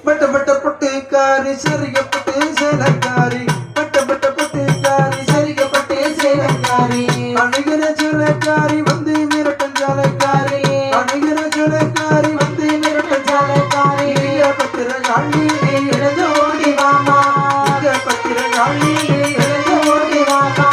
பட்ட பட்ட பொட்டுக்காரி சரிகப்பட்டு சேலக்காரி பட்ட பட்ட பொட்டுக்காரி சரிகப்பட்டு சேலக்காரி அணுகிற சோலைக்காரி வந்து மிரட்டும் ஜாலைக்காரி அணுகிற சோலைக்காரி வந்து மிரட்டும் ஜாலைக்காரி பத்திர காளி எழுந்து ஓடி வாமா பத்திர காளி எழுந்து ஓடி வாமா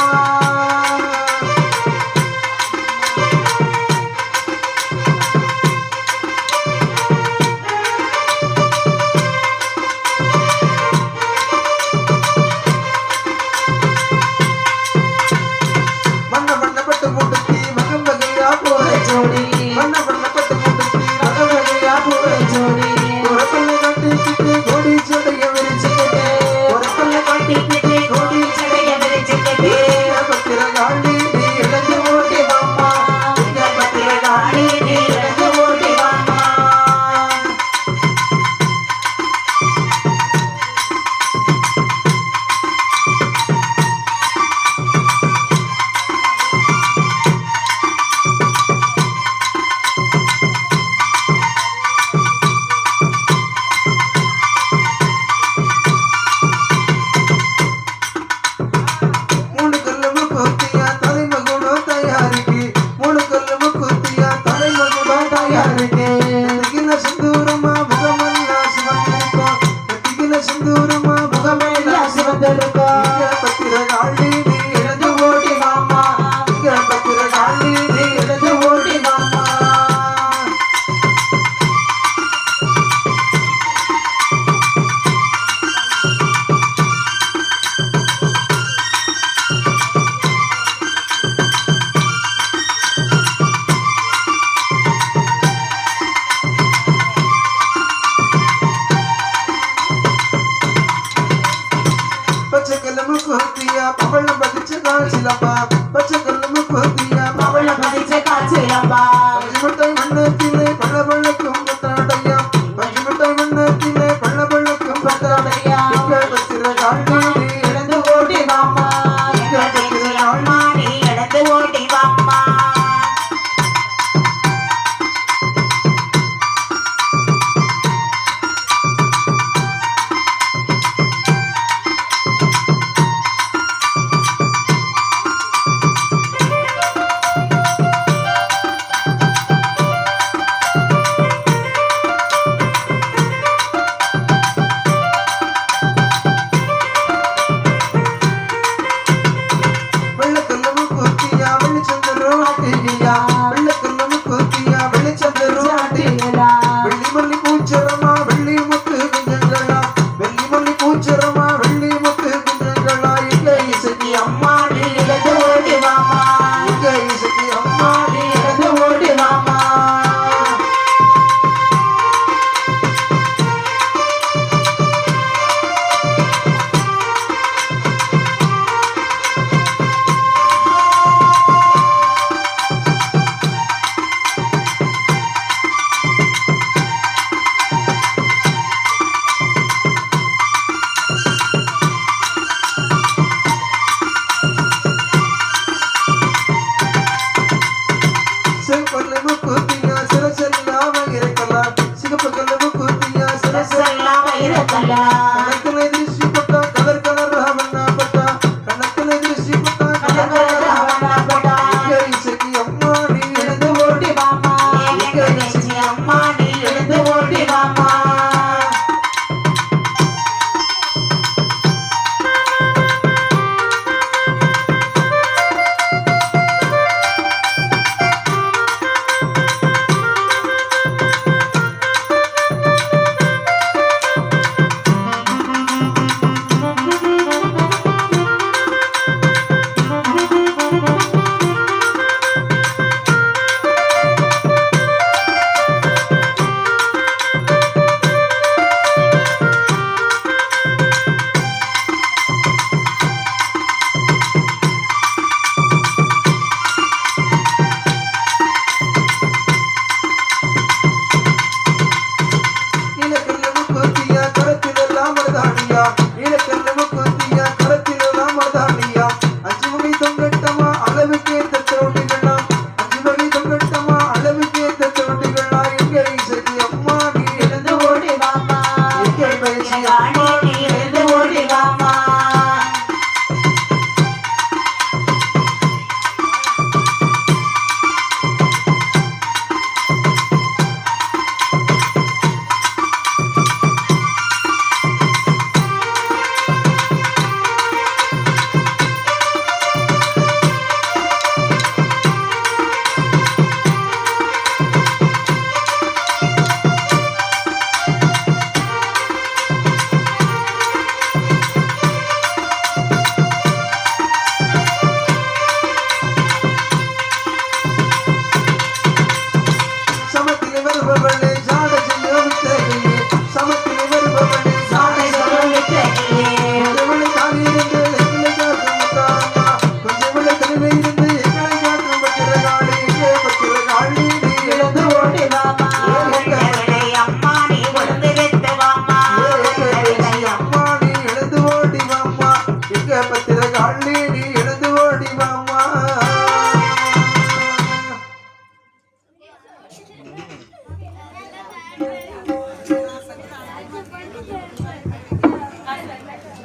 பவளம் பதிச்ச காட்சிலப்பா பச்சை கல்லு கோத்தியா பவளம் பதிச்ச காட்சிலப்பா பஞ்சுமிட்டாய் மண்ணத்திலே பள்ளபள்ளக்கும் பத்தாடையா பஞ்சுமிட்டாய் மண்ணத்திலே பள்ளபள்ளக்கும் பத்தாடையா பத்திர காளி எழுந்து ஓடி வாமா பத்திர காளி எழுந்து ஓடி வாமா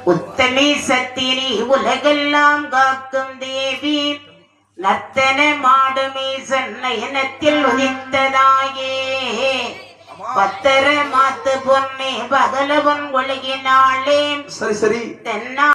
உத்தமி சத்திரி உலகெல்லாம் காக்கும் தேவி நர்த்தன மாடுமீசன் நயனத்தில் உதித்ததாயே பத்தர மாத்து பொன்னே பகலவன் ஒழுகினாளே சரி சரி தென்னா